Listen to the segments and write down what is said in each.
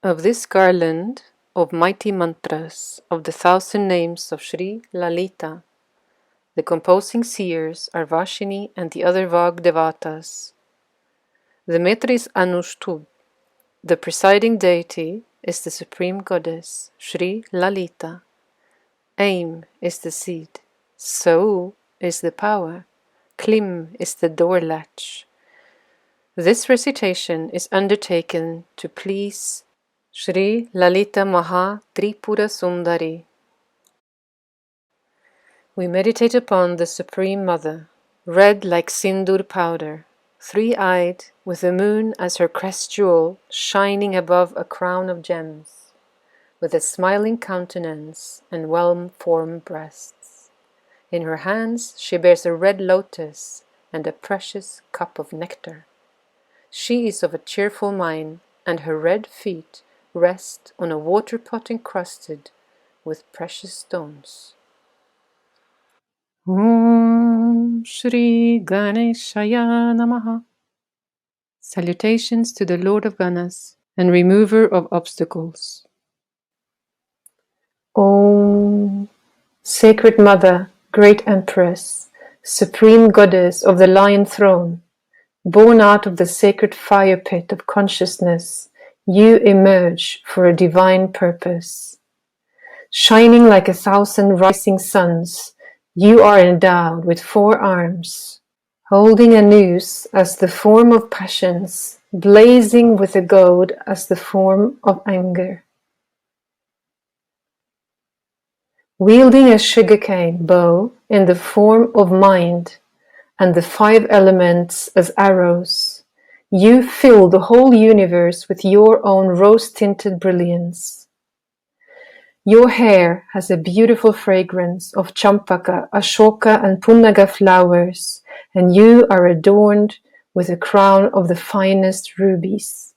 Of this garland of mighty mantras of the 1,000 names of Shri Lalita, the composing seers are Vashini and the other Vagdevatas. The meter is Anushtup. The presiding deity is the supreme goddess, Shri Lalita. Aim is the seed. So is the power. Klim is the door latch. This recitation is undertaken to please Shri Lalita Maha Tripura Sundari. We meditate upon the Supreme Mother, red like sindur powder, three-eyed, with the moon as her crest jewel shining above a crown of gems, with a smiling countenance and well-formed breasts. In her hands she bears a red lotus and a precious cup of nectar. She is of a cheerful mind, and her red feet rest on a water pot encrusted with precious stones. Om Shri Ganeshaya Namaha. Salutations to the Lord of Ganas and remover of obstacles. Om Sacred Mother, Great Empress, Supreme Goddess of the Lion Throne, born out of the sacred fire pit of consciousness, you emerge for a divine purpose. Shining like 1,000 rising suns, you are endowed with 4 arms, holding a noose as the form of passions, blazing with a goad as the form of anger. Wielding a sugarcane bow in the form of mind, and the 5 elements as arrows, you fill the whole universe with your own rose-tinted brilliance. Your hair has a beautiful fragrance of champaka, ashoka and punnaga flowers, and you are adorned with a crown of the finest rubies.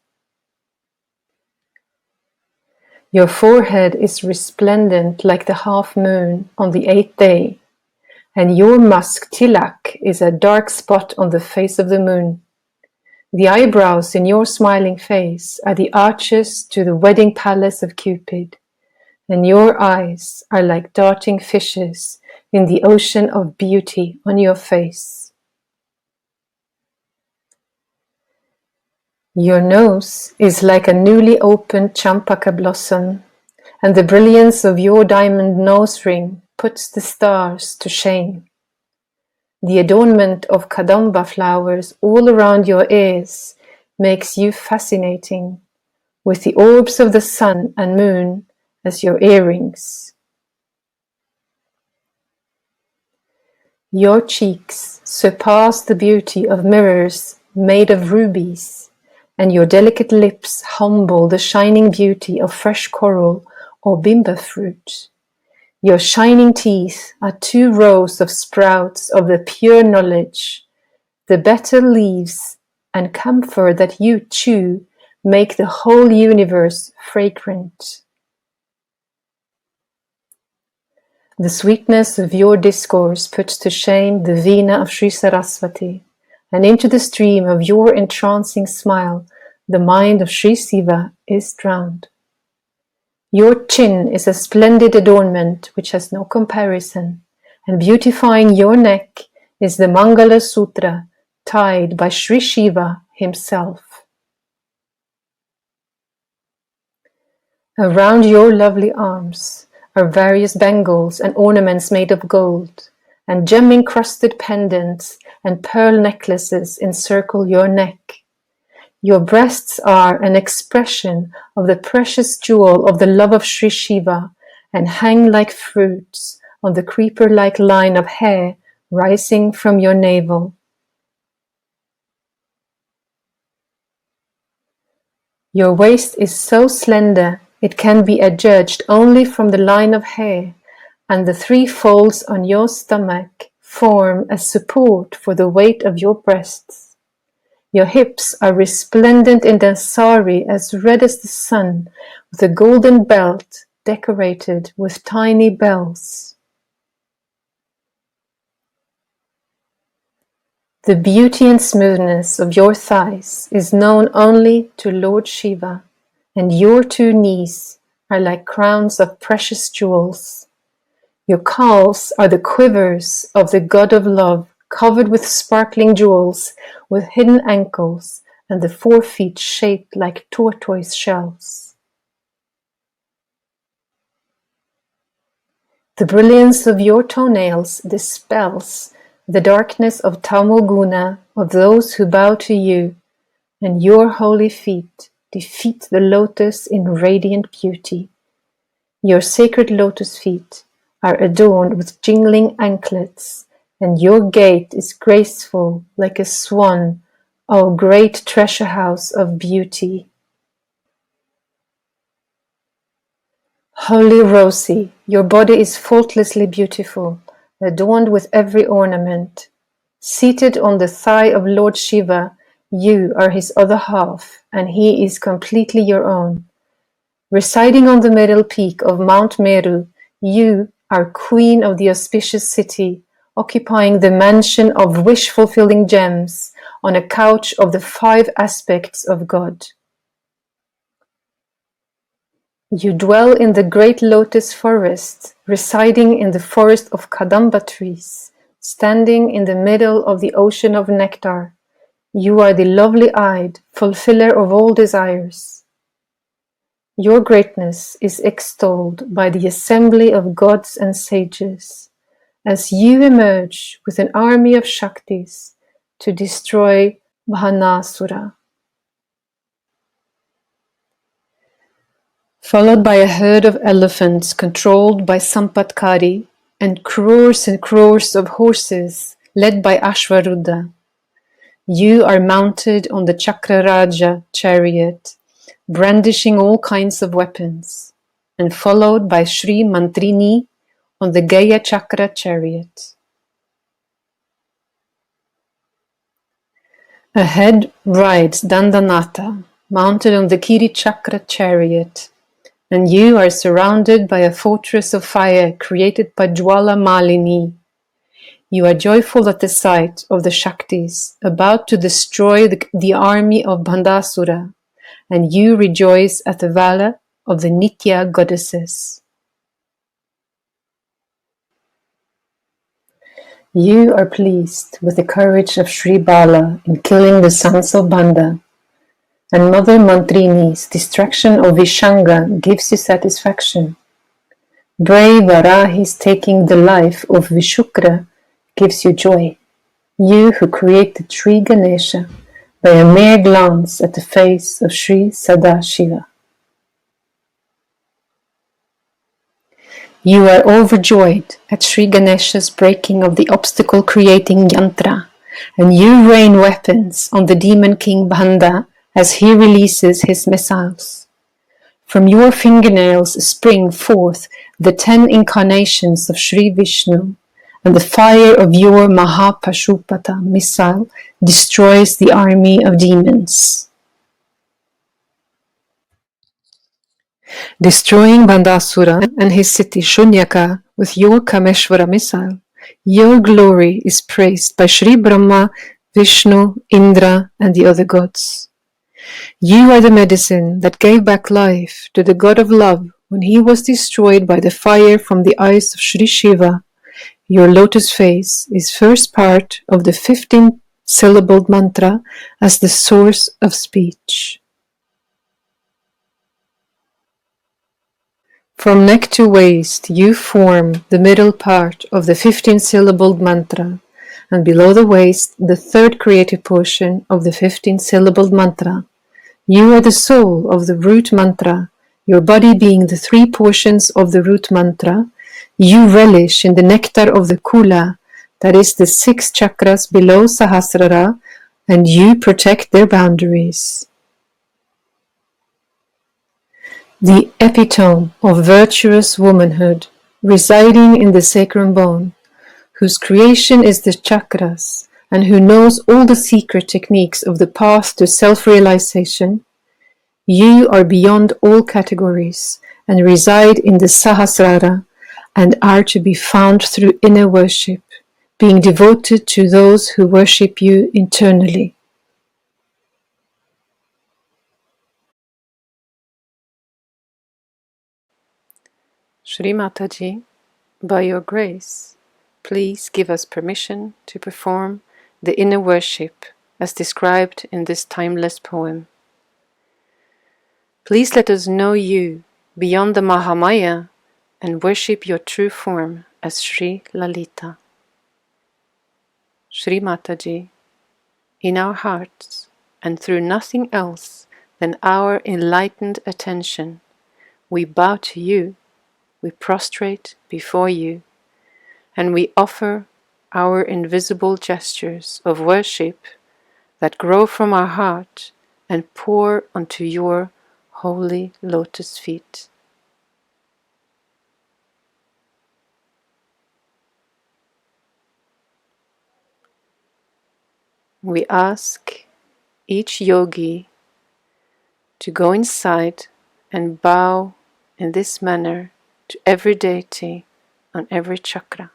Your forehead is resplendent like the half moon on the 8th day, and your musk tilak is a dark spot on the face of the moon. The eyebrows in your smiling face are the arches to the wedding palace of Cupid, and your eyes are like darting fishes in the ocean of beauty on your face. Your nose is like a newly opened champaka blossom, and the brilliance of your diamond nose ring puts the stars to shame. The adornment of kadamba flowers all around your ears makes you fascinating, with the orbs of the sun and moon as your earrings. Your cheeks surpass the beauty of mirrors made of rubies, and your delicate lips humble the shining beauty of fresh coral or bimba fruit. Your shining teeth are 2 rows of sprouts of the pure knowledge. The betel leaves and camphor that you chew make the whole universe fragrant. The sweetness of your discourse puts to shame the Veena of Sri Saraswati, and into the stream of your entrancing smile the mind of Sri Siva is drowned. Your chin is a splendid adornment which has no comparison, and beautifying your neck is the Mangala Sutra tied by Sri Shiva himself. Around your lovely arms are various bangles and ornaments made of gold, and gem-encrusted pendants and pearl necklaces encircle your neck. Your breasts are an expression of the precious jewel of the love of Sri Shiva and hang like fruits on the creeper-like line of hair rising from your navel. Your waist is so slender it can be adjudged only from the line of hair, and the 3 folds on your stomach form a support for the weight of your breasts. Your hips are resplendent in a sari as red as the sun, with a golden belt decorated with tiny bells. The beauty and smoothness of your thighs is known only to Lord Shiva, and your 2 knees are like crowns of precious jewels. Your calves are the quivers of the God of love, covered with sparkling jewels, with hidden ankles, and the 4 feet shaped like tortoise shells. The brilliance of your toenails dispels the darkness of tamoguna of those who bow to you, and your holy feet defeat the lotus in radiant beauty. Your sacred lotus feet are adorned with jingling anklets, and your gait is graceful like a swan, O great treasure house of beauty. Holy Rosie, your body is faultlessly beautiful, adorned with every ornament. Seated on the thigh of Lord Shiva, you are his other half, and he is completely your own. Residing on the middle peak of Mount Meru, you are queen of the auspicious city, occupying the mansion of wish-fulfilling gems on a couch of the 5 aspects of God. You dwell in the great lotus forest, residing in the forest of Kadamba trees, standing in the middle of the ocean of nectar. You are the lovely-eyed, fulfiller of all desires. Your greatness is extolled by the assembly of gods and sages, as you emerge with an army of Shaktis to destroy Bhanasura. Followed by a herd of elephants controlled by Sampatkari and crores of horses led by Ashvaruddha. You are mounted on the Chakraraja chariot, brandishing all kinds of weapons, and followed by Shri Mantrini on the Gaya Chakra chariot. Ahead rides Dandanatha, mounted on the Kiri Chakra chariot, and you are surrounded by a fortress of fire created by Jwala Malini. You are joyful at the sight of the Shaktis about to destroy the army of Bhandasura, and you rejoice at the valor of the Nitya goddesses. You are pleased with the courage of Sri Bala in killing the sons of Banda, and Mother Mantrini's destruction of Vishanga gives you satisfaction. Brave Varahi's taking the life of Vishukra gives you joy. You who created Sri Ganesha by a mere glance at the face of Sri Sadashiva. You are overjoyed at Sri Ganesha's breaking of the obstacle-creating yantra, and you rain weapons on the demon king Bhanda as he releases his missiles. From your fingernails spring forth the 10 incarnations of Sri Vishnu, and the fire of your Mahapashupata missile destroys the army of demons. Destroying Bandasura and his city Shunyaka with your Kameshvara missile, your glory is praised by Sri Brahma, Vishnu, Indra, and the other gods. You are the medicine that gave back life to the god of love when he was destroyed by the fire from the eyes of Sri Shiva. Your lotus face is first part of the 15-syllabled mantra as the source of speech. From neck to waist you form the middle part of the 15-syllabled mantra, and below the waist the third creative portion of the 15-syllabled mantra. You are the soul of the root mantra, your body being the 3 portions of the root mantra. You relish in the nectar of the Kula, that is the 6 chakras below Sahasrara, and you protect their boundaries. The epitome of virtuous womanhood, residing in the sacrum bone, whose creation is the chakras, and who knows all the secret techniques of the path to self-realization, you are beyond all categories and reside in the Sahasrara and are to be found through inner worship, being devoted to those who worship you internally. Shri Mataji, by your grace, please give us permission to perform the inner worship as described in this timeless poem. Please let us know you beyond the Mahamaya and worship your true form as Shri Lalita. Shri Mataji, in our hearts and through nothing else than our enlightened attention, we bow to you, we prostrate before you, and we offer our invisible gestures of worship that grow from our heart and pour onto your holy lotus feet. We ask each yogi to go inside and bow in this manner to every deity on every chakra.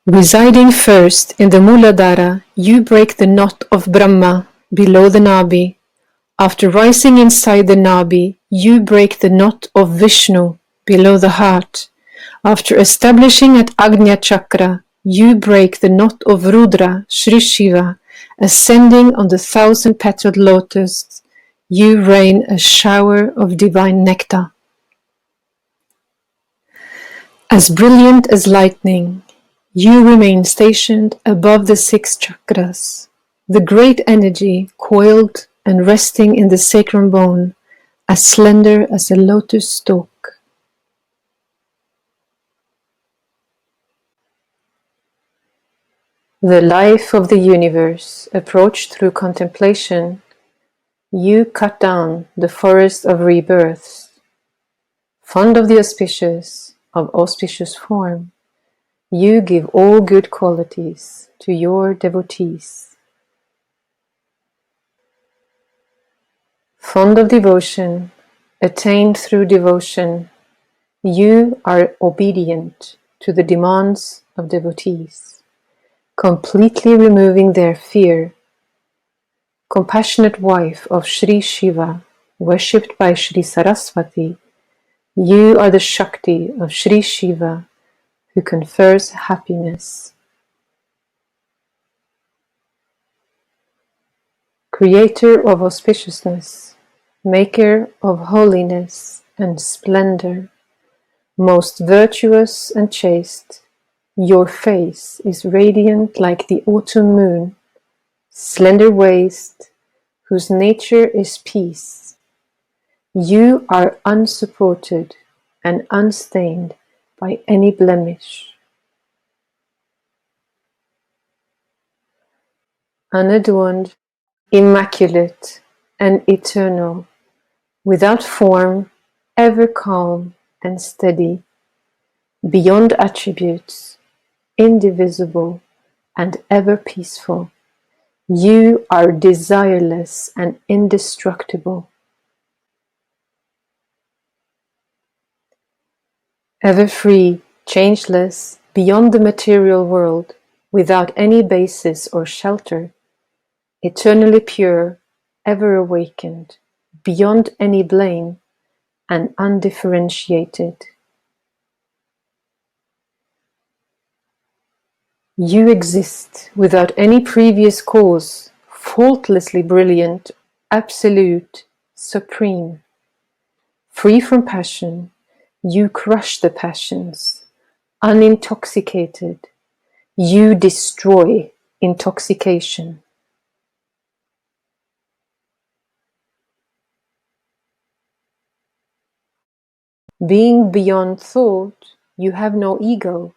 Residing first in the Muladhara, you break the knot of Brahma below the Nabi. After rising inside the Nabi, you break the knot of Vishnu below the heart. After establishing at Agnya Chakra, you break the knot of Rudra, Shri Shiva, ascending on the 1,000-petaled lotus. You rain a shower of divine nectar. As brilliant as lightning, you remain stationed above the 6 chakras, the great energy coiled and resting in the sacrum bone, as slender as a lotus stalk. The life of the universe approached through contemplation, you cut down the forest of rebirths. Fond of the auspicious, of auspicious form, you give all good qualities to your devotees. Fond of devotion, attained through devotion, you are obedient to the demands of devotees, completely removing their fear. Compassionate wife of Shri Shiva, worshipped by Shri Saraswati, you are the Shakti of Shri Shiva, who confers happiness. Creator of auspiciousness, maker of holiness and splendor, most virtuous and chaste, your face is radiant like the autumn moon, slender waist, whose nature is peace. You are unsupported and unstained by any blemish. Unadorned, immaculate, and eternal, without form, ever calm and steady, beyond attributes, indivisible, and ever peaceful. You are desireless and indestructible. Ever free, changeless, beyond the material world, without any basis or shelter, eternally pure, ever awakened, beyond any blame, and undifferentiated. You exist without any previous cause, faultlessly brilliant, absolute, supreme. Free from passion, you crush the passions, unintoxicated. You destroy intoxication. Being beyond thought, you have no ego.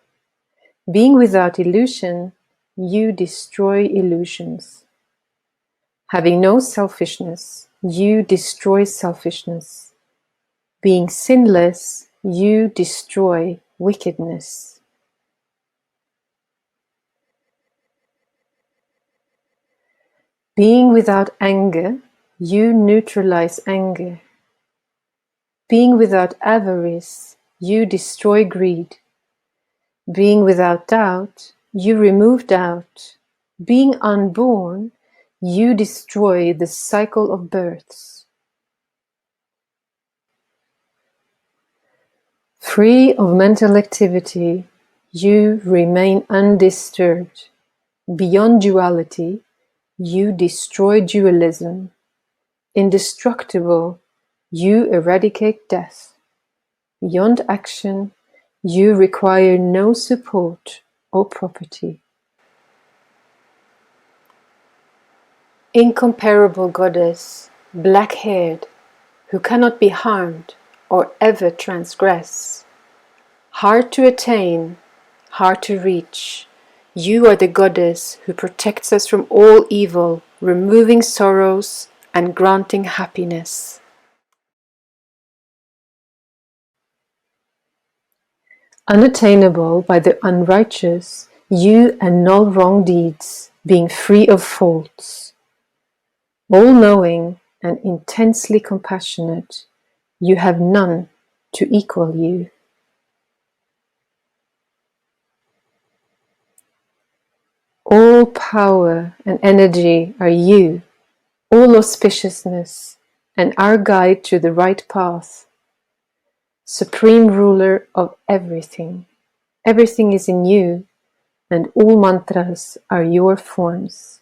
Being without illusion, you destroy illusions. Having no selfishness, you destroy selfishness. Being sinless, you destroy wickedness. Being without anger, you neutralize anger. Being without avarice, you destroy greed. Being without doubt, you remove doubt. Being unborn, you destroy the cycle of births. Free of mental activity, you remain undisturbed. Beyond duality, you destroy dualism. Indestructible, you eradicate death. Beyond action, you require no support or property. Incomparable goddess, black-haired, who cannot be harmed or ever transgress. Hard to attain, hard to reach, you are the goddess who protects us from all evil, removing sorrows and granting happiness. Unattainable by the unrighteous, you annul wrong deeds, being free of faults. All-knowing and intensely compassionate, you have none to equal you. All power and energy are you, all auspiciousness, and our guide to the right path. Supreme ruler of everything. Everything is in you, and all mantras are your forms.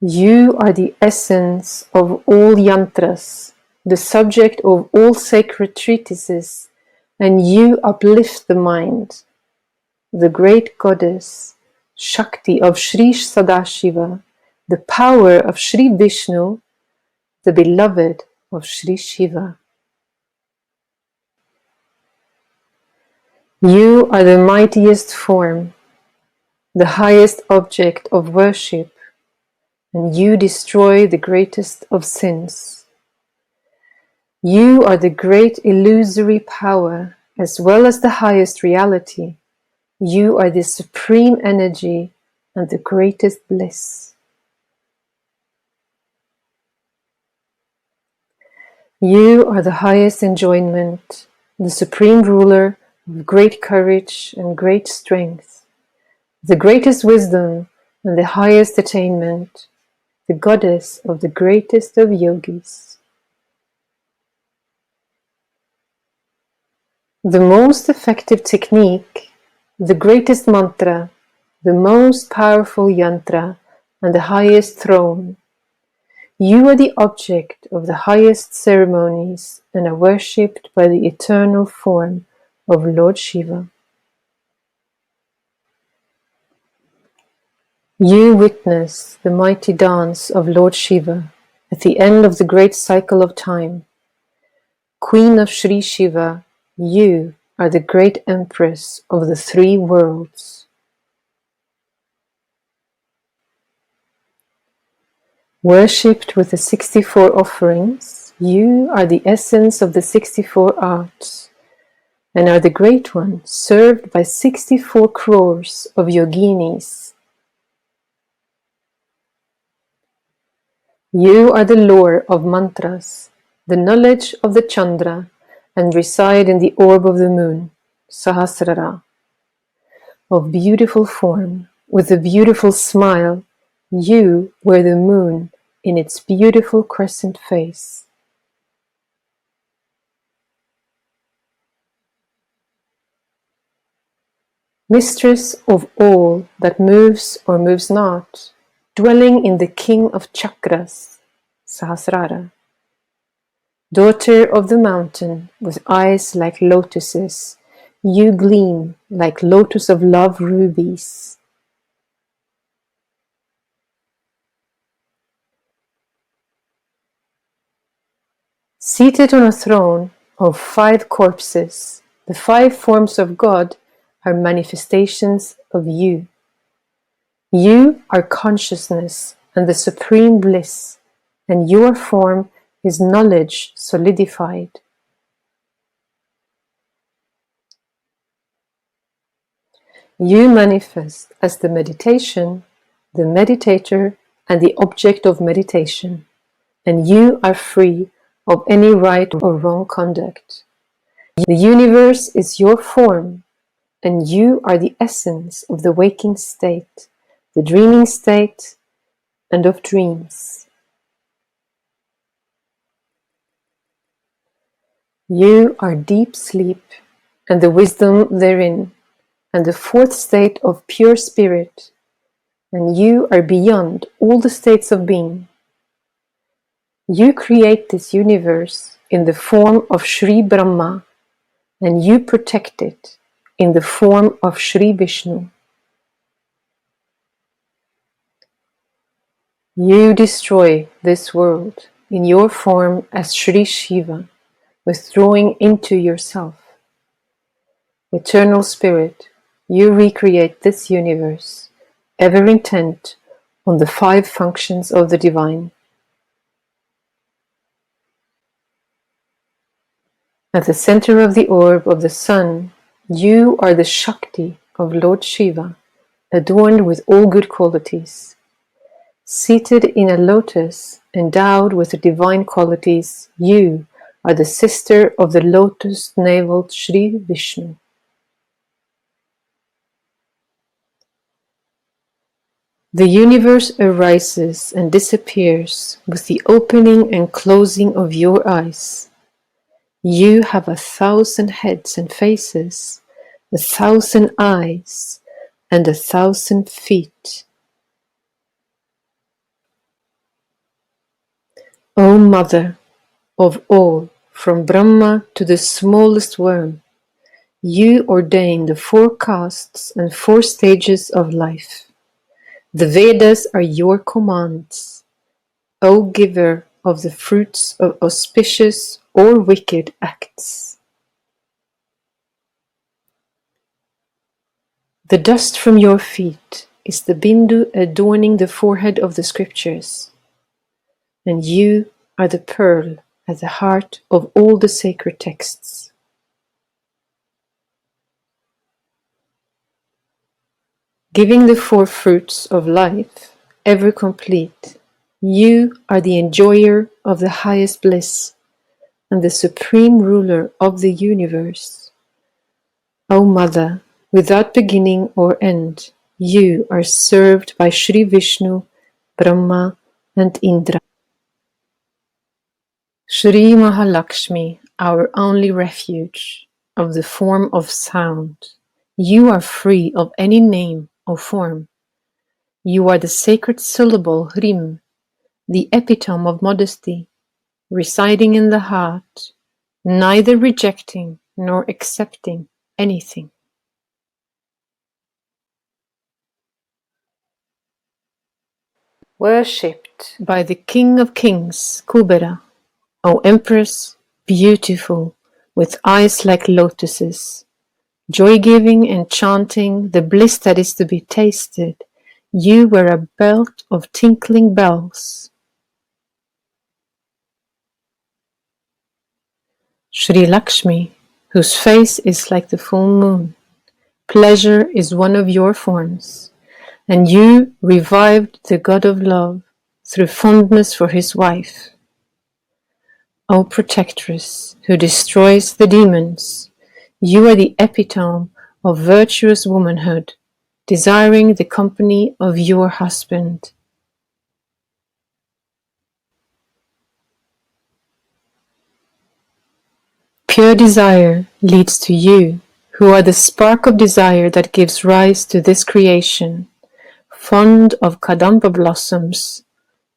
You are the essence of all yantras, the subject of all sacred treatises, and you uplift the mind. The great goddess, Shakti of Shri Sadashiva, the power of Shri Vishnu, the beloved of Shri Shiva. You are the mightiest form, the highest object of worship, and you destroy the greatest of sins. You are the great illusory power as well as the highest reality. You are the supreme energy and the greatest bliss. You are the highest enjoyment, the supreme ruler of great courage and great strength, the greatest wisdom and the highest attainment, the goddess of the greatest of yogis. The most effective technique, the greatest mantra, the most powerful yantra, and the highest throne. You are the object of the highest ceremonies and are worshipped by the eternal form of Lord Shiva. You witness the mighty dance of Lord Shiva at the end of the great cycle of time. Queen of Shri Shiva, you are the great empress of the three worlds. Worshipped with the 64 offerings, you are the essence of the 64 arts and are the Great One served by 64 crores of yoginis. You are the lore of mantras, the knowledge of the Chandra, and reside in the orb of the moon, Sahasra-nama. Of beautiful form, with a beautiful smile, you were the moon in its beautiful crescent face. Mistress of all that moves or moves not, dwelling in the king of chakras, Sahasrara. Daughter of the mountain, with eyes like lotuses, you gleam like lotus of love rubies. Seated on a throne of 5 corpses, the 5 forms of God are manifestations of you. You are consciousness and the supreme bliss, and your form is knowledge solidified. You manifest as the meditation, the meditator, and the object of meditation, and you are free of any right or wrong conduct. The universe is your form, and you are the essence of the waking state, the dreaming state, and of dreams. You are deep sleep, and the wisdom therein, and the 4th state of pure spirit, and you are beyond all the states of being. You create this universe in the form of Shri Brahma, and you protect it in the form of Shri Vishnu. You destroy this world in your form as Shri Shiva, withdrawing into yourself. Eternal Spirit, you recreate this universe, ever intent on the 5 functions of the divine. At the center of the orb of the sun, you are the Shakti of Lord Shiva, adorned with all good qualities. Seated in a lotus, endowed with the divine qualities, you are the sister of the lotus-naveled Shri Vishnu. The universe arises and disappears with the opening and closing of your eyes. You have 1,000 heads and faces, 1,000 eyes, and 1,000 feet. O Mother of all, from Brahma to the smallest worm, you ordain the 4 castes and 4 stages of life. The Vedas are your commands, O giver of the fruits of auspicious or wicked acts. The dust from your feet is the bindu adorning the forehead of the scriptures, and you are the pearl at the heart of all the sacred texts. Giving the four fruits of life, ever complete, you are the enjoyer of the highest bliss and the supreme ruler of the universe. O Mother, without beginning or end, you are served by Shri Vishnu, Brahma, and Indra. Shri Mahalakshmi, our only refuge, of the form of sound, you are free of any name or form. You are the sacred syllable Hrim, the epitome of modesty, residing in the heart, neither rejecting nor accepting anything. Worshipped by the King of Kings, Kubera, O Empress, beautiful, with eyes like lotuses, joy-giving, enchanting, the bliss that is to be tasted, you wear a belt of tinkling bells. Shri Lakshmi, whose face is like the full moon, pleasure is one of your forms, and you revived the god of love through fondness for his wife. O protectress, who destroys the demons, you are the epitome of virtuous womanhood, desiring the company of your husband. Pure desire leads to you, who are the spark of desire that gives rise to this creation. Fond of Kadamba blossoms,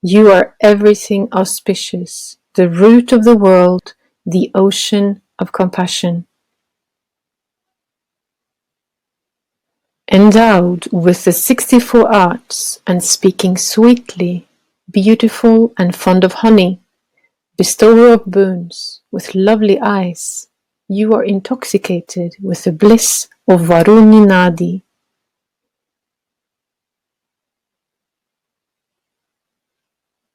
you are everything auspicious, the root of the world, the ocean of compassion. Endowed with the 64 arts and speaking sweetly, beautiful and fond of honey, bestower of boons, with lovely eyes, you are intoxicated with the bliss of Varuni Nadi.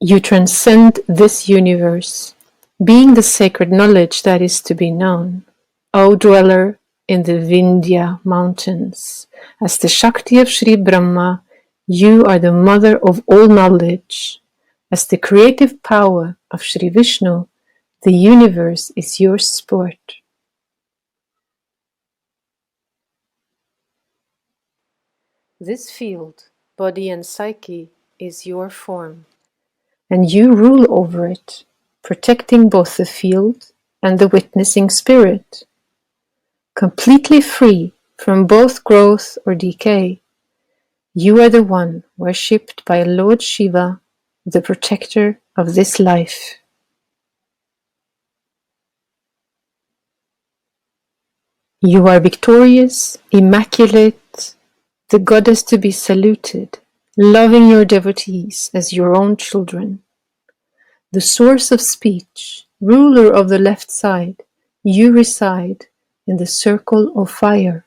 You transcend this universe, being the sacred knowledge that is to be known, O dweller in the Vindhya mountains. As the Shakti of Sri Brahma, you are the mother of all knowledge. As the creative power of Sri Vishnu, the universe is your sport. This field, body and psyche, is your form, and you rule over it, protecting both the field and the witnessing spirit. Completely free from both growth or decay, you are the one worshipped by Lord Shiva, the protector of this life. You are victorious, immaculate, the goddess to be saluted, loving your devotees as your own children. The source of speech, ruler of the left side, you reside in the circle of fire.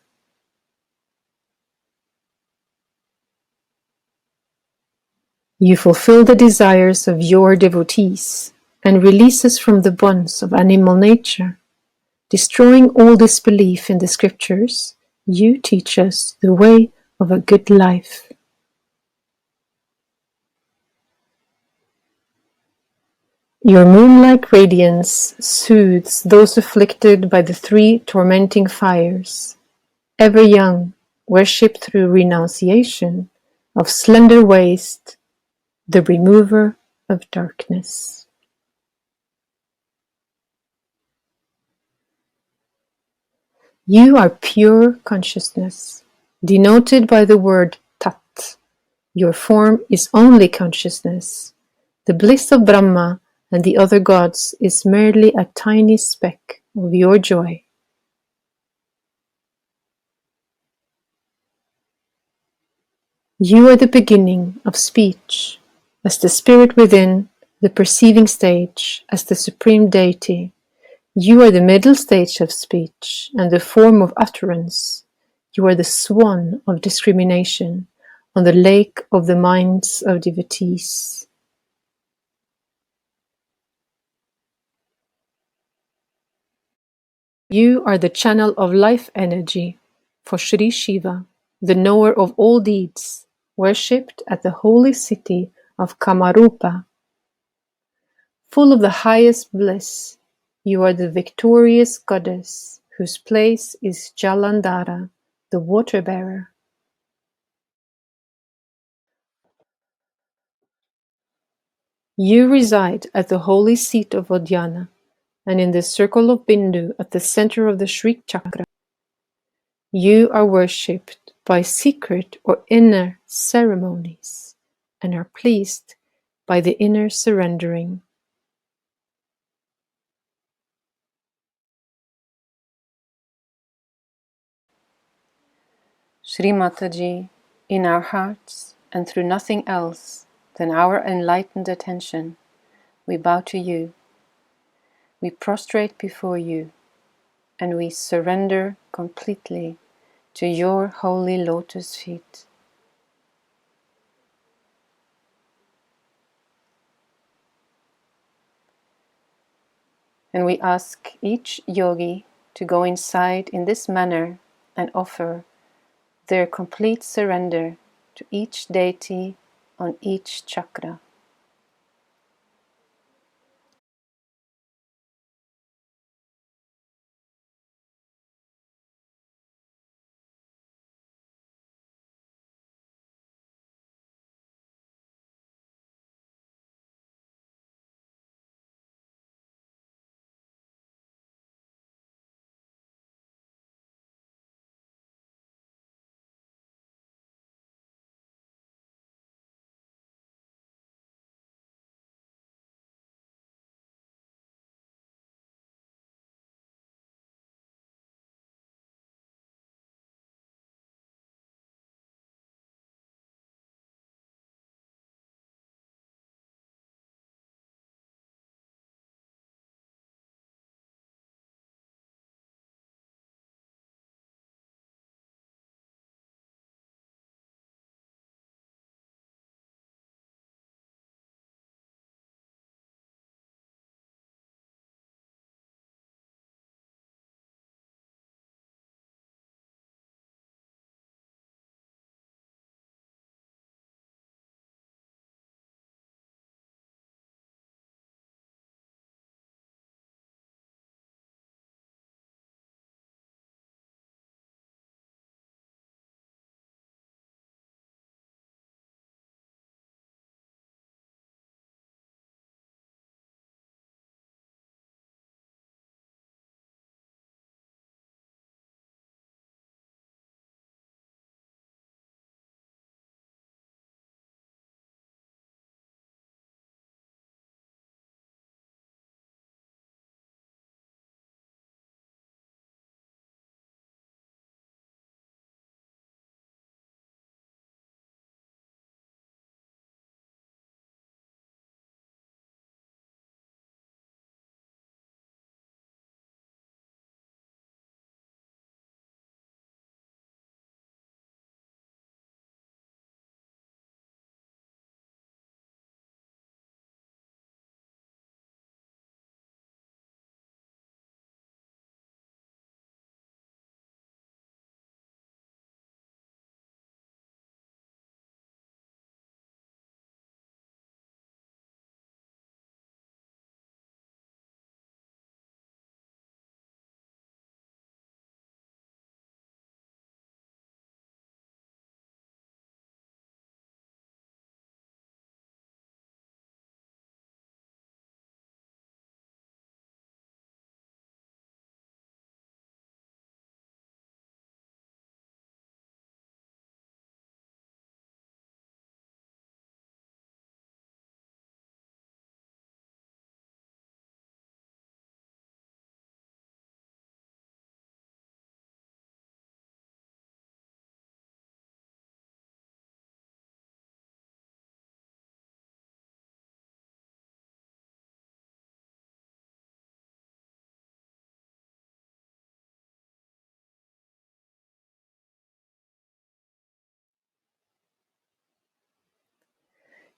You fulfill the desires of your devotees and release us from the bonds of animal nature. Destroying all disbelief in the scriptures, you teach us the way of a good life. Your moon-like radiance soothes those afflicted by the three tormenting fires. Ever young, worshipped through renunciation of slender waist, the remover of darkness. You are pure consciousness, denoted by the word Tat. Your form is only consciousness. The bliss of Brahma and the other gods is merely a tiny speck of your joy. You are the beginning of speech, as the spirit within, the perceiving stage, as the supreme deity. You are the middle stage of speech and the form of utterance. You are the swan of discrimination on the lake of the minds of devotees. You are the channel of life energy for Shri Shiva, the knower of all deeds, worshipped at the holy city of Kamarupa. Full of the highest bliss, you are the victorious goddess whose place is Jalandhara, the water bearer. You reside at the holy seat of Udhyana and in the circle of Bindu at the center of the Shri chakra. You are worshipped by secret or inner ceremonies and are pleased by the inner surrendering. Shri Mataji, in our hearts and through nothing else than our enlightened attention, we bow to you, we prostrate before you, and we surrender completely to your holy lotus feet. And we ask each yogi to go inside in this manner and offer their complete surrender to each deity on each chakra.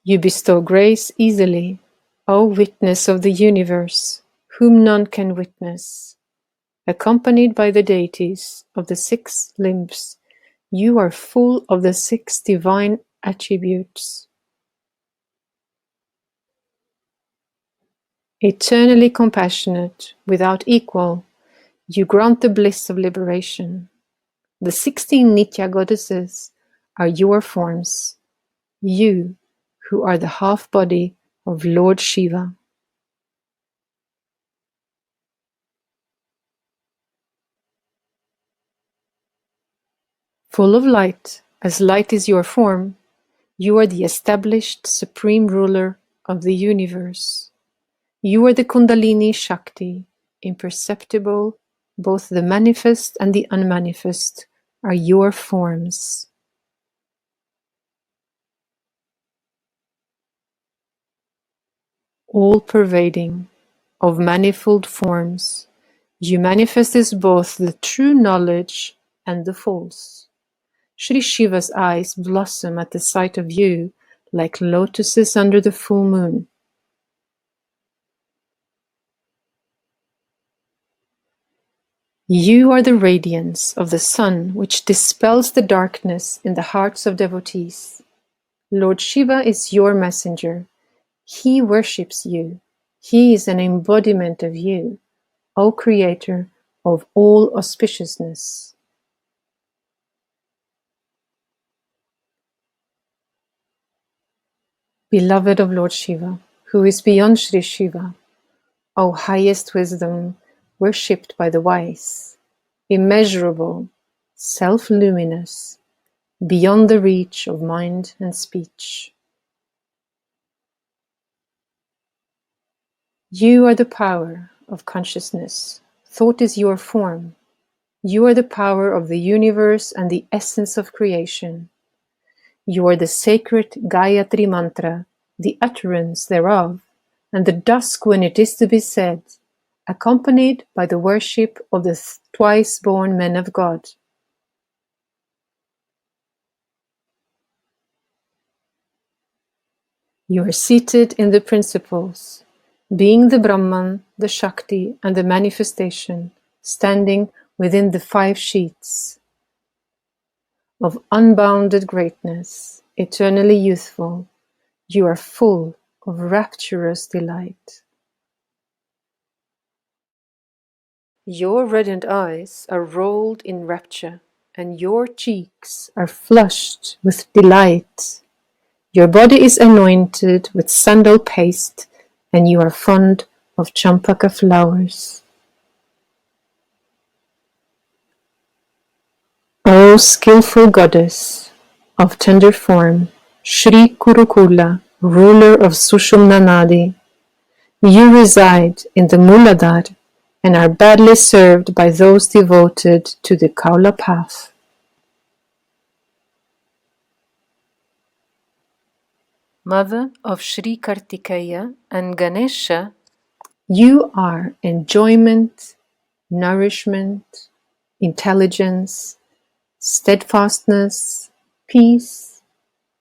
You bestow grace easily, O witness of the universe, whom none can witness. Accompanied by the deities of the 6 limbs, you are full of the 6 divine attributes. Eternally compassionate, without equal, you grant the bliss of liberation. The 16 Nitya goddesses are your forms, you who are the half-body of Lord Shiva. Full of light, as light is your form, you are the established supreme ruler of the universe. You are the Kundalini Shakti, imperceptible, both the manifest and the unmanifest are your forms. All-pervading, of manifold forms, you manifest as both the true knowledge and the false. Shri Shiva's eyes blossom at the sight of you like lotuses under the full moon. You are the radiance of the sun which dispels the darkness in the hearts of devotees. Lord Shiva is your messenger. He worships you. He is an embodiment of you, O Creator of all auspiciousness. Beloved of Lord Shiva, who is beyond Shri Shiva, O highest wisdom, worshipped by the wise, immeasurable, self-luminous, beyond the reach of mind and speech. You are the power of consciousness. Thought is your form. You are the power of the universe and the essence of creation. You are the sacred Gayatri mantra, the utterance thereof, and the dusk when it is to be said, accompanied by the worship of the twice-born men of God. You are seated in the principles, being the Brahman, the Shakti, and the manifestation, standing within the 5 sheets of unbounded greatness, eternally youthful. You are full of rapturous delight. Your reddened eyes are rolled in rapture, and your cheeks are flushed with delight. Your body is anointed with sandal paste, and you are fond of champaka flowers. O skillful goddess of tender form, Shri Kurukula, ruler of Sushumna Nadi, you reside in the Muladhara and are badly served by those devoted to the Kaula path. Mother of Shri Kartikeya and Ganesha, you are enjoyment, nourishment, intelligence, steadfastness, peace,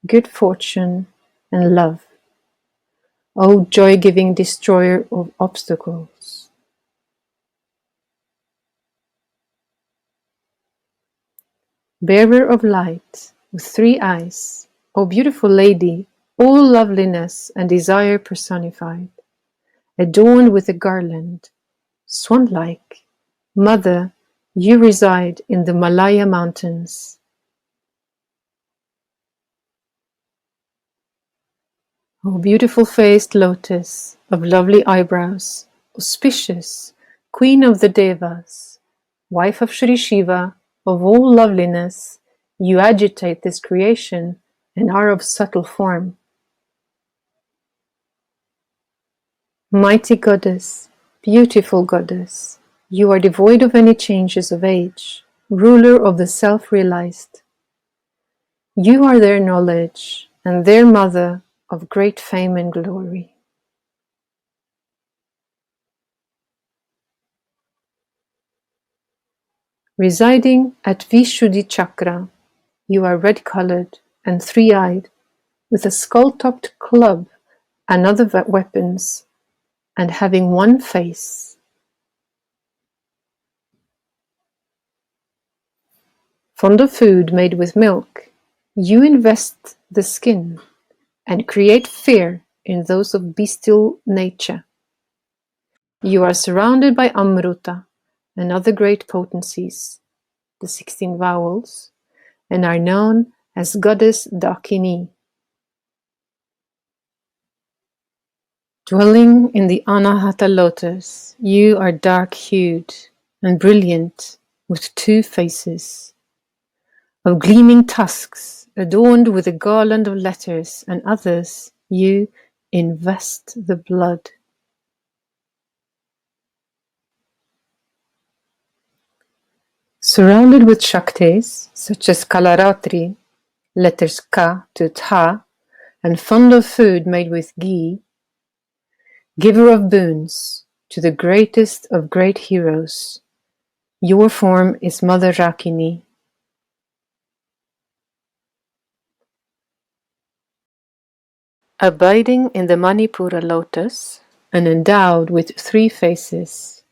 good fortune, and love. O joy-giving destroyer of obstacles. Bearer of light, with 3 eyes, O beautiful lady, all loveliness and desire personified, adorned with a garland, swan-like, Mother, you reside in the Malaya mountains. O beautiful-faced lotus of lovely eyebrows, auspicious, queen of the Devas, wife of Shri Shiva, of all loveliness, you agitate this creation and are of subtle form. Mighty goddess, beautiful goddess, you are devoid of any changes of age, ruler of the self-realized. You are their knowledge and their mother of great fame and glory. Residing at Vishuddhi Chakra, you are red-colored and 3-eyed, with a skull-topped club and other weapons, and having one face. Fond of food made with milk, you invest the skin and create fear in those of bestial nature. You are surrounded by Amruta and other great potencies, the 16 vowels, and are known as Goddess Dakini. Dwelling in the Anahata lotus, you are dark-hued and brilliant with 2 faces. Of gleaming tusks, adorned with a garland of letters and others, you invest the blood. Surrounded with Shaktis, such as Kalaratri, letters Ka to Tha, and fond of food made with ghee, giver of boons to the greatest of great heroes, your form is Mother Rakini. Abiding in the Manipura lotus, and endowed with 3 faces,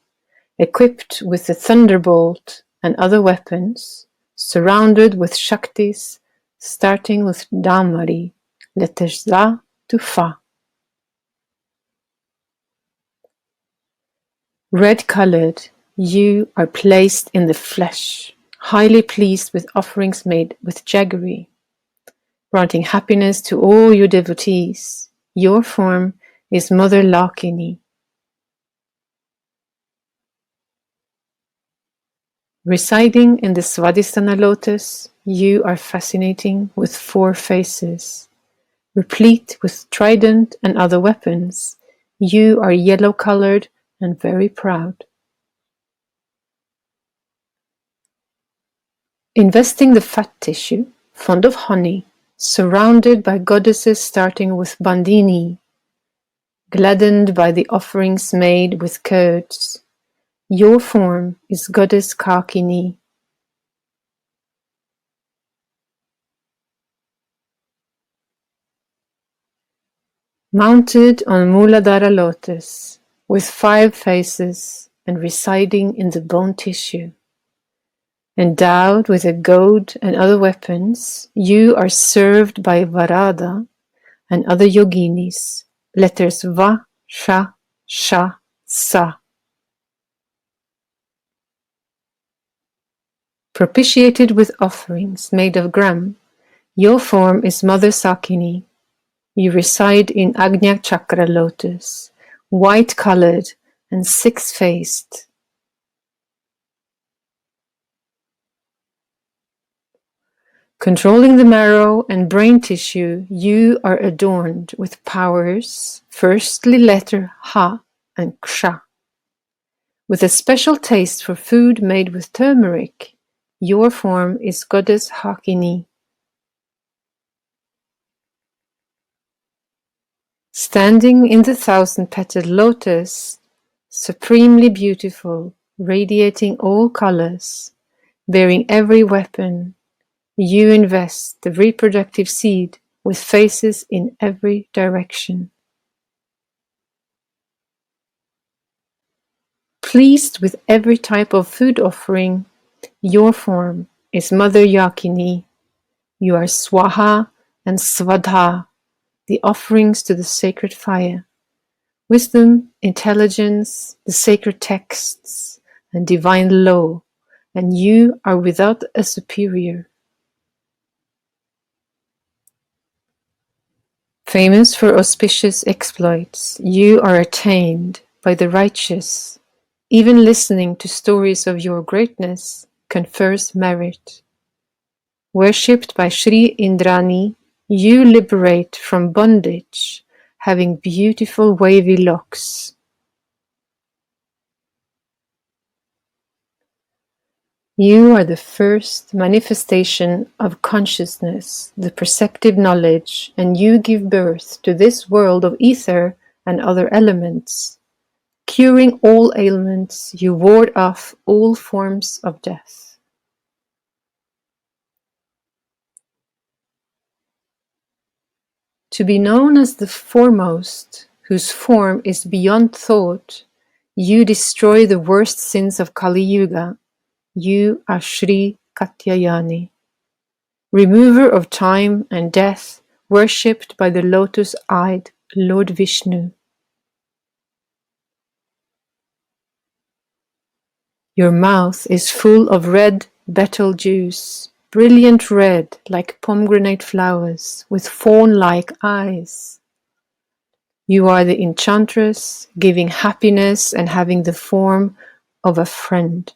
equipped with the thunderbolt and other weapons, surrounded with Shaktis, starting with Dhamari, letters Da to Fa. Red-colored, you are placed in the flesh, highly pleased with offerings made with jaggery, granting happiness to all your devotees. Your form is Mother Lakini. Residing in the Svadhisthana lotus, you are fascinating with 4 faces. Replete with trident and other weapons, you are yellow-colored and very proud. Investing the fat tissue, fond of honey, surrounded by goddesses starting with Bandini, gladdened by the offerings made with curds. Your form is Goddess Kakini. Mounted on Muladhara lotus, with 5 faces and residing in the bone tissue. Endowed with a goad and other weapons, you are served by Varada and other yoginis, letters Va, Sha, Sha, Sa. Propitiated with offerings made of gram, your form is Mother Sakini. You reside in Agnya Chakra lotus, white-colored and 6-faced. Controlling the marrow and brain tissue, you are adorned with powers, firstly letter Ha and Ksha. With a special taste for food made with turmeric, your form is Goddess Hakini. Standing in the 1,000-petaled lotus, supremely beautiful, radiating all colors, bearing every weapon, you invest the reproductive seed with faces in every direction. Pleased with every type of food offering, your form is Mother Yakini. You are Swaha and Svadha, the offerings to the sacred fire. Wisdom, intelligence, the sacred texts, and divine law, and you are without a superior. Famous for auspicious exploits, you are attained by the righteous. Even listening to stories of your greatness confers merit. Worshipped by Shri Indrani, you liberate from bondage, having beautiful wavy locks. You are the first manifestation of consciousness, the perceptive knowledge, and you give birth to this world of ether and other elements. Curing all ailments, you ward off all forms of death. To be known as the foremost, whose form is beyond thought, you destroy the worst sins of Kali Yuga. You are Shri Katyayani, remover of time and death, worshipped by the lotus-eyed Lord Vishnu. Your mouth is full of red betel juice, brilliant red like pomegranate flowers, with fawn-like eyes. You are the enchantress, giving happiness and having the form of a friend.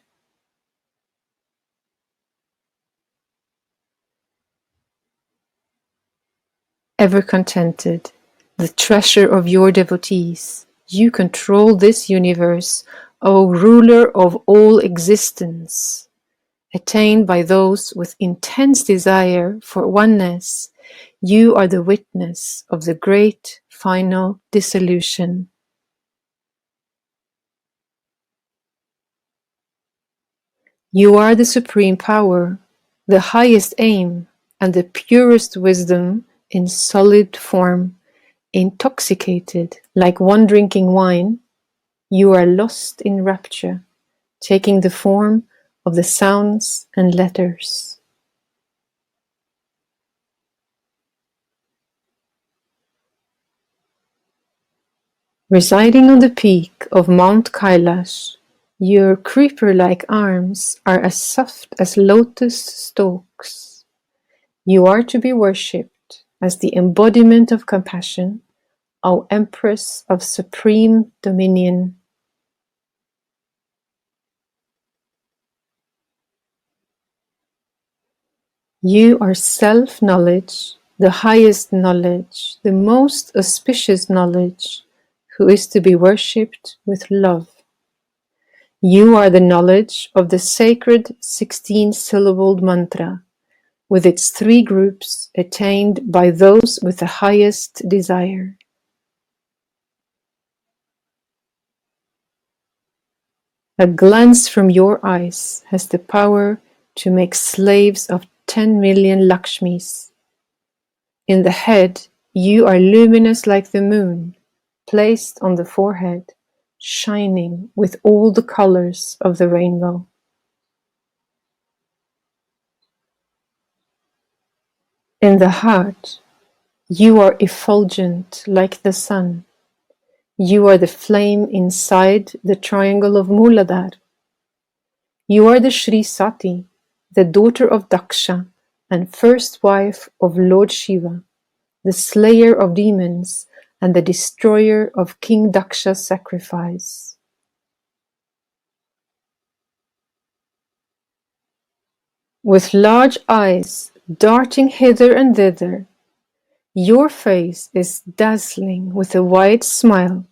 Ever contented, the treasure of your devotees, you control this universe, O ruler of all existence, attained by those with intense desire for oneness. You are the witness of the great final dissolution. You are the supreme power, the highest aim, and the purest wisdom in solid form, intoxicated like one drinking wine. You are lost in rapture, taking the form of the sounds and letters. Residing on the peak of Mount Kailash, your creeper-like arms are as soft as lotus stalks. You are to be worshipped as the embodiment of compassion, O Empress of supreme dominion. You are self-knowledge, the highest knowledge, the most auspicious knowledge, who is to be worshipped with love. You are the knowledge of the sacred 16-syllabled mantra, with its 3 groups attained by those with the highest desire. A glance from your eyes has the power to make slaves of 10 million Lakshmis. In the head, you are luminous like the moon, placed on the forehead, shining with all the colors of the rainbow. In the heart, you are effulgent like the sun. You are the flame inside the triangle of Muladhara. You are the Shri Sati, the daughter of Daksha and first wife of Lord Shiva, the slayer of demons and the destroyer of King Daksha's sacrifice. With large eyes darting hither and thither, your face is dazzling with a wide smile.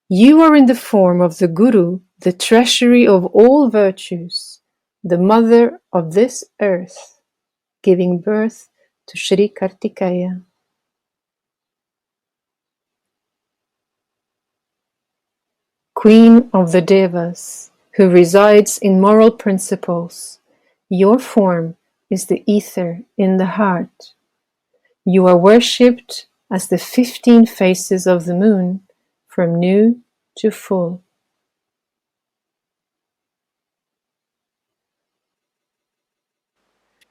You are in the form of the Guru, the treasury of all virtues, the mother of this earth, giving birth to Shri Kartikeya. Queen of the Devas, who resides in moral principles, your form is the ether in the heart. You are worshipped as the 15 faces of the moon, from new to full.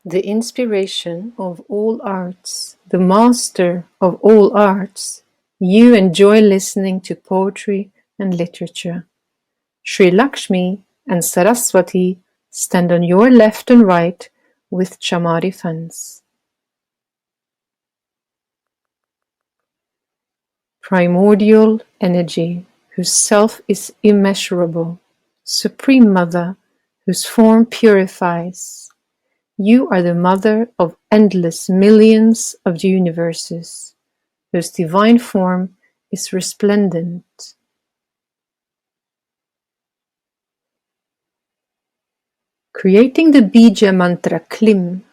The inspiration of all arts, the master of all arts, you enjoy listening to poetry and literature. Sri Lakshmi and Saraswati stand on your left and right with chamari fans. Primordial energy, whose self is immeasurable, Supreme Mother, whose form purifies. You are the mother of endless millions of universes, whose divine form is resplendent. Creating the Bija mantra Klim,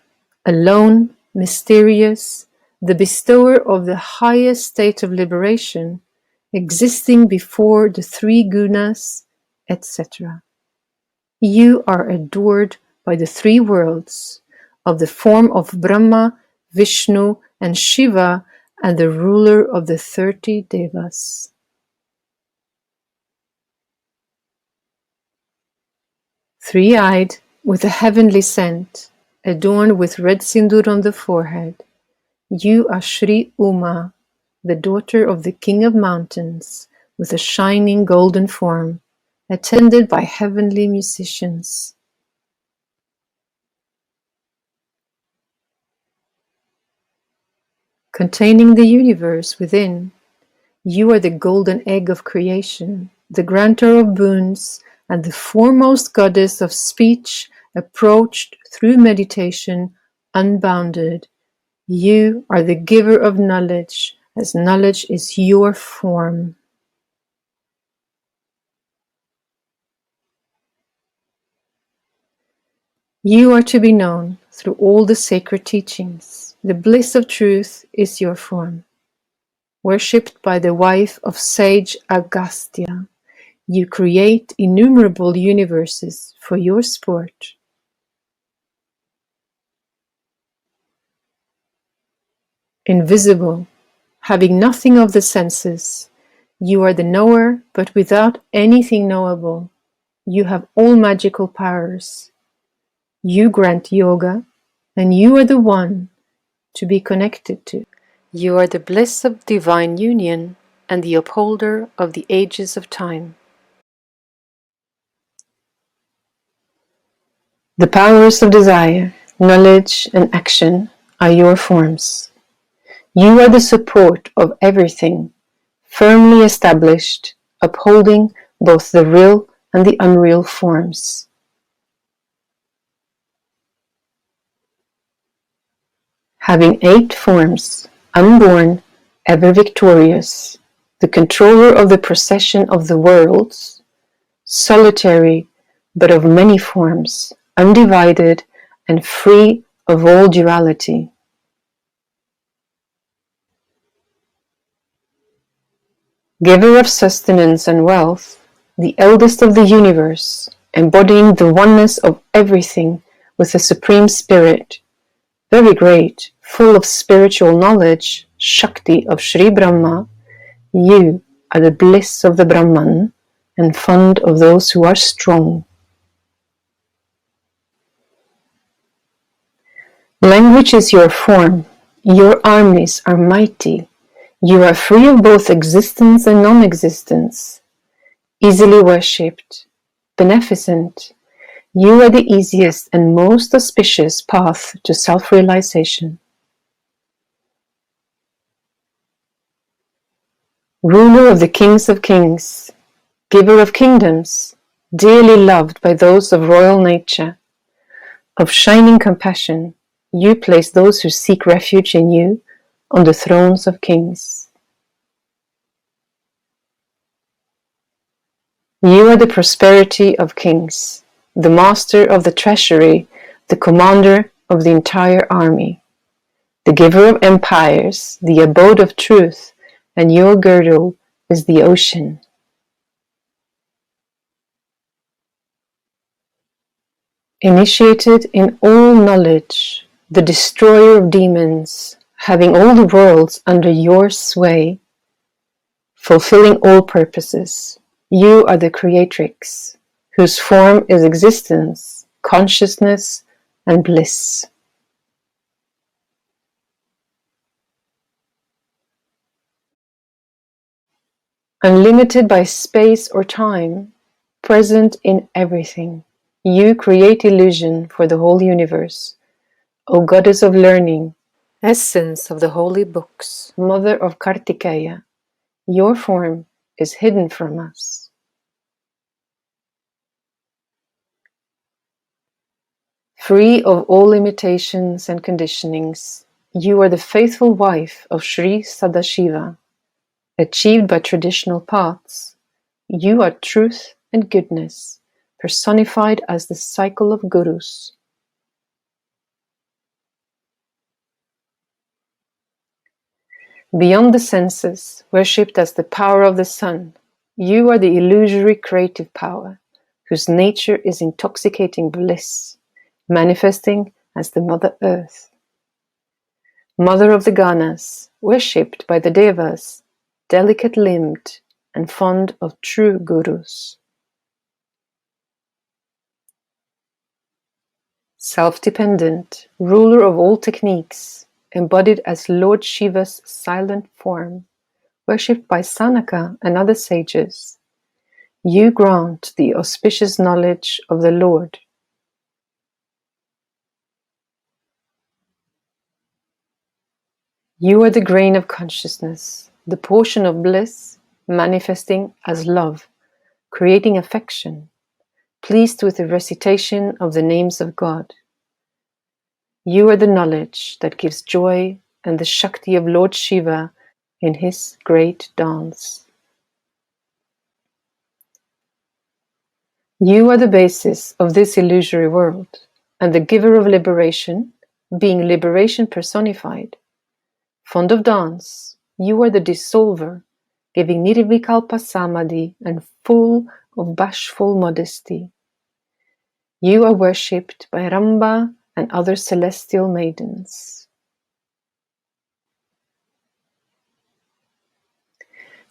alone, mysterious, the bestower of the highest state of liberation, existing before the 3 gunas, etc. You are adored by the 3 worlds, of the form of Brahma, Vishnu, and Shiva, and the ruler of the 30 Devas. Three-eyed, with a heavenly scent, adorned with red sindoor on the forehead. You are Shri Uma, the daughter of the King of Mountains, with a shining golden form, attended by heavenly musicians. Containing the universe within, you are the golden egg of creation, the grantor of boons, and the foremost goddess of speech, approached through meditation, unbounded. You are the giver of knowledge, as knowledge is your form. You are to be known through all the sacred teachings. The bliss of truth is your form. Worshipped by the wife of sage Agastya, you create innumerable universes for your sport. Invisible, having nothing of the senses, you are the knower, but without anything knowable. You have all magical powers. You grant yoga, and you are the one to be connected to. You are the bliss of divine union and the upholder of the ages of time. The powers of desire, knowledge, and action are your forms. You are the support of everything, firmly established, upholding both the real and the unreal forms. Having 8 forms, unborn, ever victorious, the controller of the procession of the worlds, solitary, but of many forms, undivided and free of all duality. Giver of sustenance and wealth, the eldest of the universe, embodying the oneness of everything with the Supreme Spirit, very great, full of spiritual knowledge, Shakti of Shri Brahma, you are the bliss of the Brahman and fond of those who are strong. Language is your form. Your armies are mighty. You are free of both existence and non-existence. Easily worshipped, beneficent. You are the easiest and most auspicious path to self-realization. Ruler of the kings of kings, giver of kingdoms, dearly loved by those of royal nature, of shining compassion, you place those who seek refuge in you on the thrones of kings. You are the prosperity of kings, the master of the treasury, the commander of the entire army, the giver of empires, the abode of truth, and your girdle is the ocean. Initiated in all knowledge, the destroyer of demons, having all the worlds under your sway, fulfilling all purposes, you are the creatrix, whose form is existence, consciousness, and bliss. Unlimited by space or time, present in everything, you create illusion for the whole universe, O Goddess of learning, essence of the holy books, mother of Kartikeya, your form is hidden from us. Free of all limitations and conditionings, you are the faithful wife of Shri Sadashiva, achieved by traditional paths. You are truth and goodness, personified as the cycle of gurus. Beyond the senses, worshipped as the power of the sun, you are the illusory creative power, whose nature is intoxicating bliss, manifesting as the Mother Earth. Mother of the Ganas, worshipped by the Devas, delicate-limbed and fond of true gurus. self-dependent, ruler of all techniques, embodied as Lord Shiva's silent form, worshipped by Sanaka and other sages, you grant the auspicious knowledge of the Lord. You are the grain of consciousness, the portion of bliss, manifesting as love, creating affection, pleased with the recitation of the names of God. You are the knowledge that gives joy and the Shakti of Lord Shiva in his great dance. You are the basis of this illusory world, and the giver of liberation, being liberation personified. Fond of dance, you are the dissolver, giving nirvikalpa samadhi and full of bashful modesty. You are worshipped by Ramba and other celestial maidens.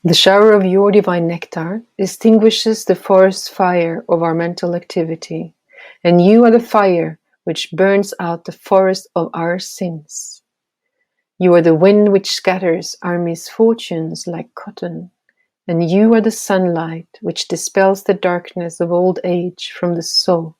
The shower of your divine nectar extinguishes the forest fire of our mental activity, and you are the fire which burns out the forest of our sins. You are the wind which scatters our misfortunes like cotton, and you are the sunlight which dispels the darkness of old age from the soul.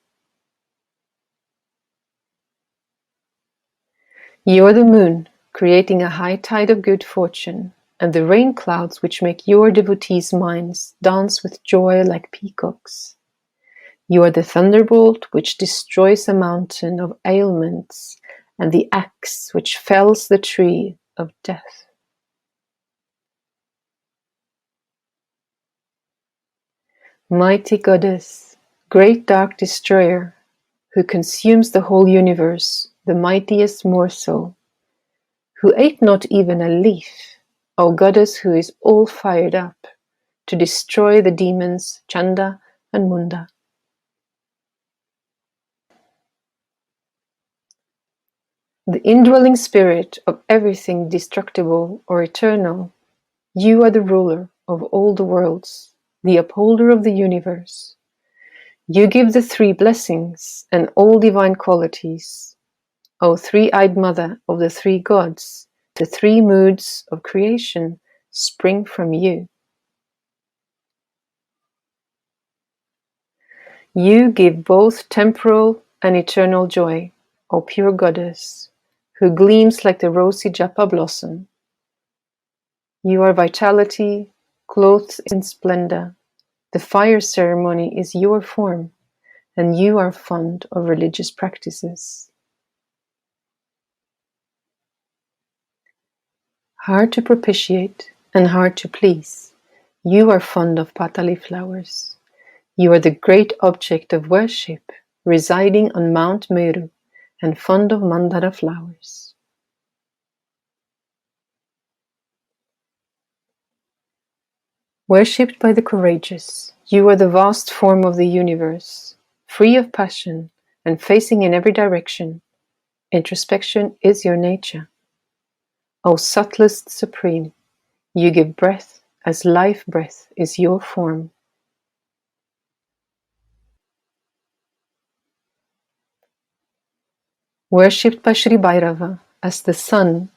You are the moon, creating a high tide of good fortune, and the rain clouds which make your devotees' minds dance with joy like peacocks. You are the thunderbolt which destroys a mountain of ailments, and the axe which fells the tree of death. Mighty Goddess, great dark destroyer, who consumes the whole universe, the mightiest morsel, who ate not even a leaf, O Goddess who is all fired up, to destroy the demons Chanda and Munda. The indwelling spirit of everything destructible or eternal, you are the ruler of all the worlds, the upholder of the universe. You give the three blessings and all divine qualities. O three-eyed mother of the three gods, the three moods of creation spring from you. You give both temporal and eternal joy, O pure goddess, who gleams like the rosy japa blossom. You are vitality, clothed in splendor. The fire ceremony is your form, and you are fond of religious practices. Hard to propitiate and hard to please, you are fond of patali flowers. You are the great object of worship, residing on Mount Meru and fond of mandara flowers. Worshipped by the courageous, you are the vast form of the universe, free of passion and facing in every direction. Introspection is your nature. O subtlest supreme, you give breath as life breath is your form. Worshipped by Shri Bhairava as the sun,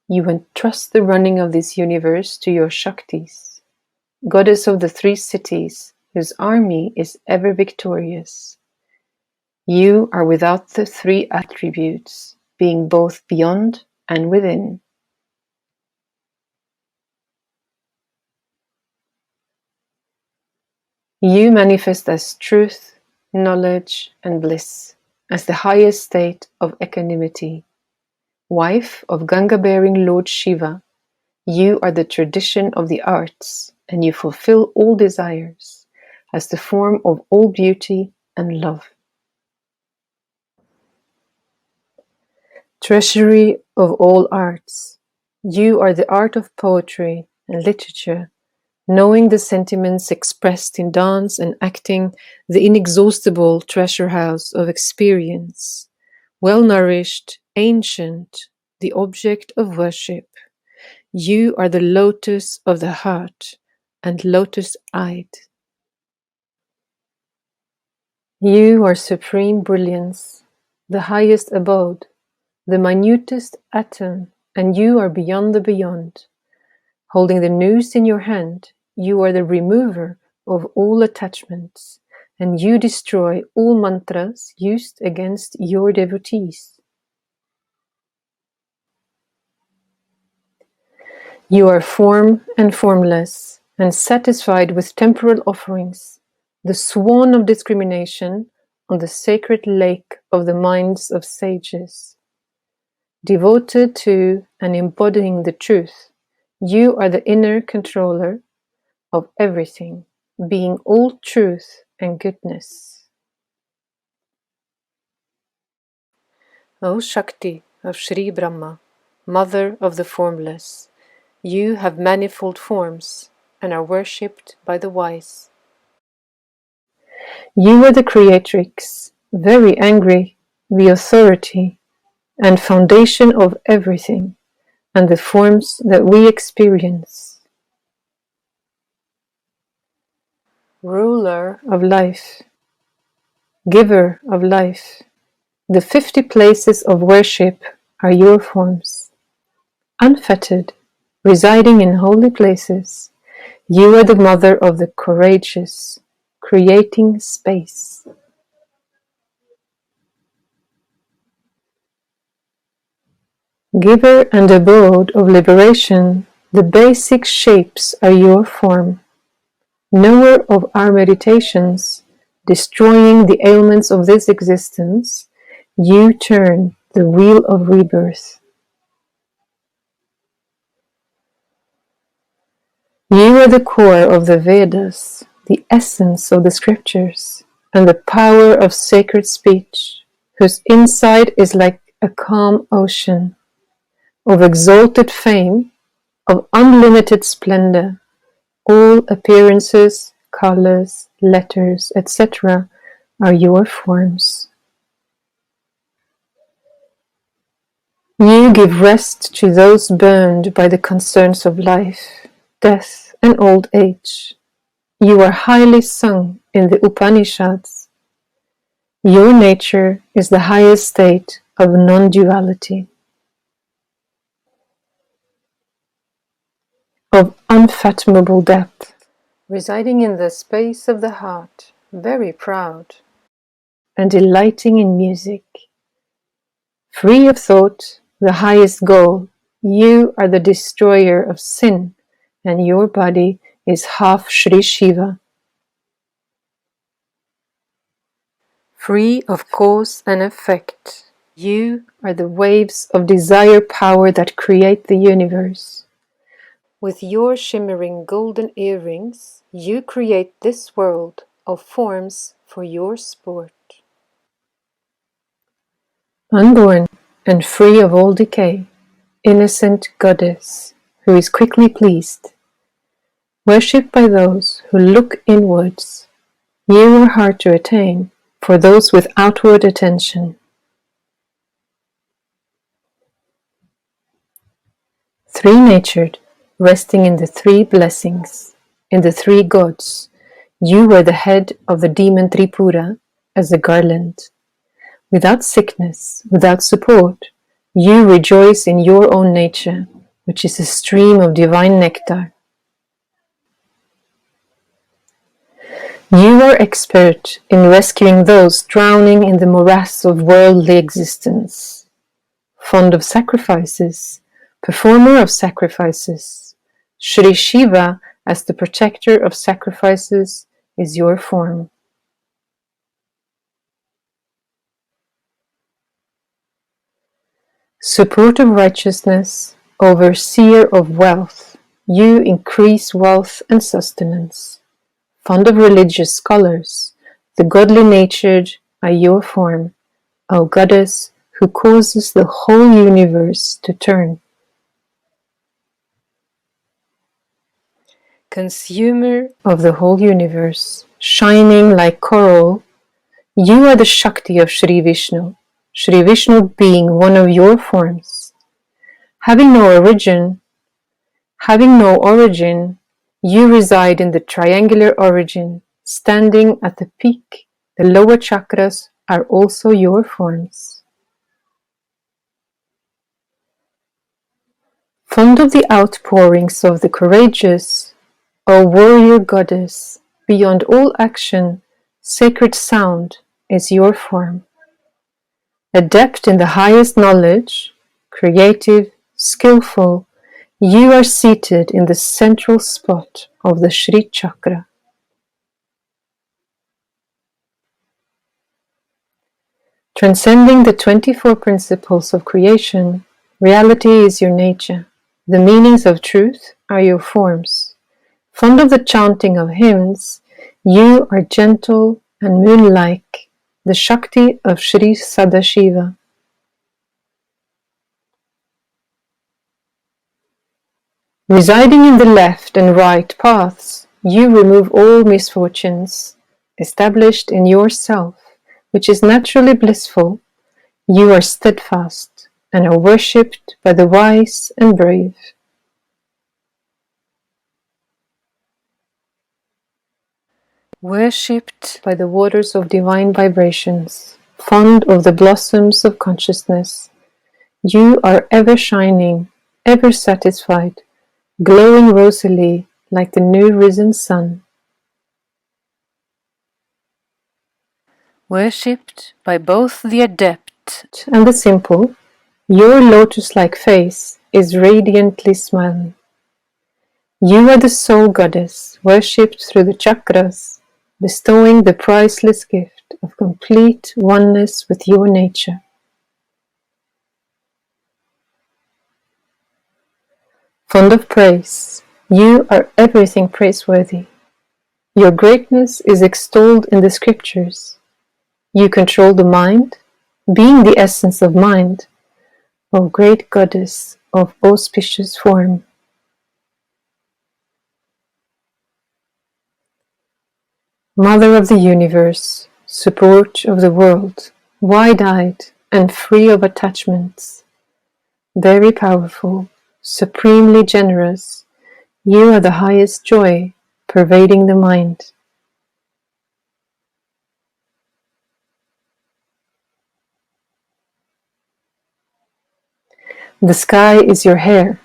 you entrust the running of this universe to your Shaktis, goddess of the three cities, whose army is ever victorious. You are without the three attributes, being both beyond and within. You manifest as truth, knowledge, and bliss, as the highest state of equanimity. Wife of Ganga-bearing Lord Shiva, you are the tradition of the arts, and you fulfill all desires, as the form of all beauty and love. Treasury of all arts, you are the art of poetry and literature, knowing the sentiments expressed in dance and acting, the inexhaustible treasure house of experience, well-nourished, ancient, the object of worship. You are the lotus of the heart and lotus-eyed. You are supreme brilliance, the highest abode, the minutest atom, and you are beyond the beyond. Holding the noose in your hand, you are the remover of all attachments, and you destroy all mantras used against your devotees. You are form and formless, and satisfied with temporal offerings, the swan of discrimination on the sacred lake of the minds of sages. Devoted to and embodying the truth, you are the inner controller of everything, being all truth and goodness. O Shakti of Shri Brahma, Mother of the Formless, you have manifold forms and are worshipped by the wise. You are the creatrix, very angry, the authority and foundation of everything, and the forms that we experience. Ruler of life, giver of life, the 50 places of worship are your forms. Unfettered, residing in holy places, you are the mother of the courageous, creating space. Giver and abode of liberation, the basic shapes are your form. Knower of our meditations, destroying the ailments of this existence, you turn the wheel of rebirth. You are the core of the Vedas, the essence of the scriptures, and the power of sacred speech, whose inside is like a calm ocean, of exalted fame, of unlimited splendor. All appearances, colors, letters, etc. are your forms. You give rest to those burned by the concerns of life, death, and old age. You are highly sung in the Upanishads. Your nature is the highest state of non-duality, of unfathomable depth, residing in the space of the heart, very proud, and delighting in music. Free of thought, the highest goal, you are the destroyer of sin, and your body is half Shri Shiva. Free of cause and effect, you are the waves of desire power that create the universe. With your shimmering golden earrings, you create this world of forms for your sport. Unborn and free of all decay, innocent goddess, who is quickly pleased, worshipped by those who look inwards, you are hard to attain for those with outward attention. Three-natured, resting in the three blessings, in the three gods, you were the head of the demon Tripura as a garland. Without sickness, without support, you rejoice in your own nature, which is a stream of divine nectar. You are expert in rescuing those drowning in the morass of worldly existence. Fond of sacrifices, performer of sacrifices, Shri Shiva as the protector of sacrifices is your form. Support of righteousness, overseer of wealth, you increase wealth and sustenance. Fond of religious scholars, the godly-natured are your form, O goddess who causes the whole universe to turn. Consumer of the whole universe, shining like coral, you are the Shakti of Shri Vishnu being one of your forms. Having no origin, you reside in the triangular origin, standing at the peak. The lower chakras are also your forms. Fond of the outpourings of the courageous, O warrior goddess, beyond all action, sacred sound is your form. Adept in the highest knowledge, creative, skillful, you are seated in the central spot of the Shri chakra. Transcending the 24 principles of creation, reality is your nature. The meanings of truth are your forms. Fond of the chanting of hymns, you are gentle and moon-like, the Shakti of Shri Sadashiva. Residing in the left and right paths, you remove all misfortunes. Established in yourself, which is naturally blissful, you are steadfast and are worshipped by the wise and brave. Worshipped by the waters of divine vibrations, fond of the blossoms of consciousness, you are ever shining, ever satisfied, glowing rosily like the new risen sun. Worshipped by both the adept and the simple, your lotus-like face is radiantly smiling. You are the soul goddess, worshipped through the chakras, bestowing the priceless gift of complete oneness with your nature. Fond of praise, you are everything praiseworthy. Your greatness is extolled in the scriptures. You control the mind, being the essence of mind, O great goddess of auspicious form. Mother of the universe, support of the world, wide-eyed and free of attachments, very powerful, supremely generous, you are the highest joy, pervading the mind. The sky is your hair.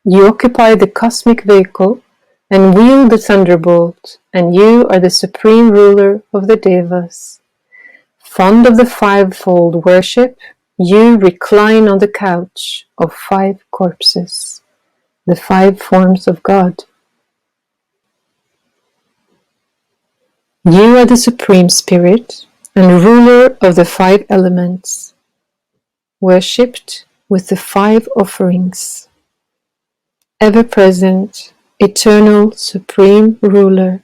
You occupy the cosmic vehicle and wield the thunderbolt, and you are the supreme ruler of the Devas. Fond of the fivefold worship, you recline on the couch of 5 corpses, the 5 forms of God. You are the Supreme Spirit and ruler of the 5 elements, worshipped with the 5 offerings. Ever present, eternal, supreme ruler,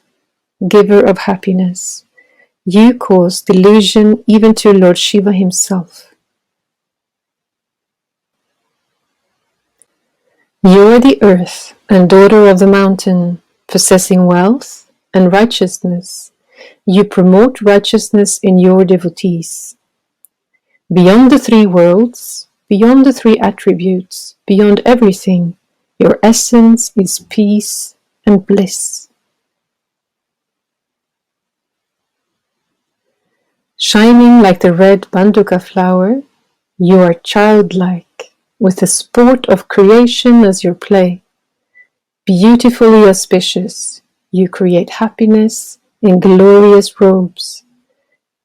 giver of happiness, you cause delusion even to Lord Shiva himself. You are the earth and daughter of the mountain, possessing wealth and righteousness. You promote righteousness in your devotees. Beyond the 3 worlds, beyond the 3 attributes, beyond everything, your essence is peace and bliss. Shining like the red banduka flower, you are childlike, with the sport of creation as your play. Beautifully auspicious, you create happiness in glorious robes.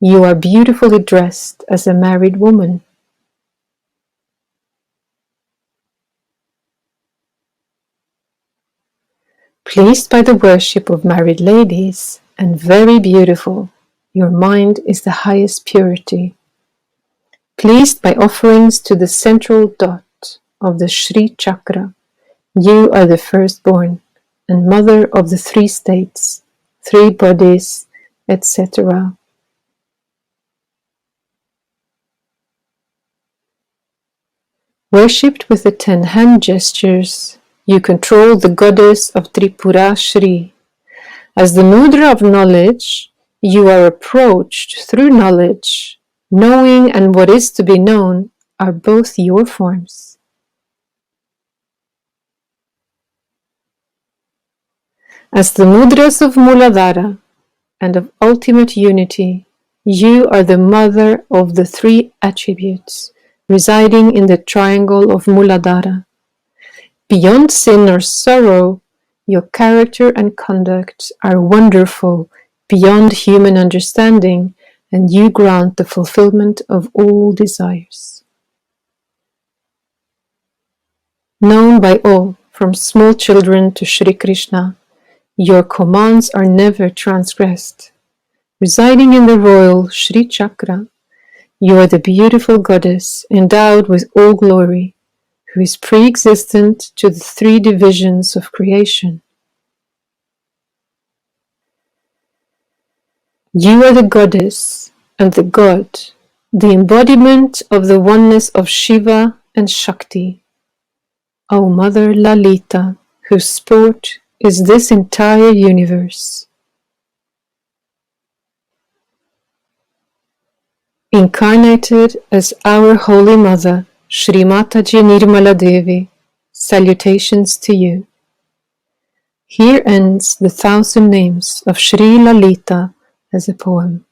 You are beautifully dressed as a married woman. Pleased by the worship of married ladies, and very beautiful, your mind is the highest purity. Pleased by offerings to the central dot of the Shri chakra, you are the firstborn and mother of the 3 states, 3 bodies, etc. Worshipped with the 10 hand gestures, you control the goddess of Tripura Shri. As the mudra of knowledge, you are approached through knowledge. Knowing and what is to be known are both your forms. As the mudras of Muladhara and of ultimate unity, you are the mother of the 3 attributes, residing in the triangle of Muladhara. Beyond sin or sorrow, your character and conduct are wonderful, beyond human understanding, and you grant the fulfillment of all desires. Known by all, from small children to Shri Krishna, your commands are never transgressed. Residing in the royal Shri Chakra, you are the beautiful goddess endowed with all glory, who is pre-existent to the three divisions of creation. You are the goddess and the god, the embodiment of the oneness of Shiva and Shakti. O Mother Lalita, whose sport is this entire universe. Incarnated as our Holy Mother, Shri Mataji Nirmala Devi, salutations to you. Here ends the 1,000 names of Shri Lalita as a poem.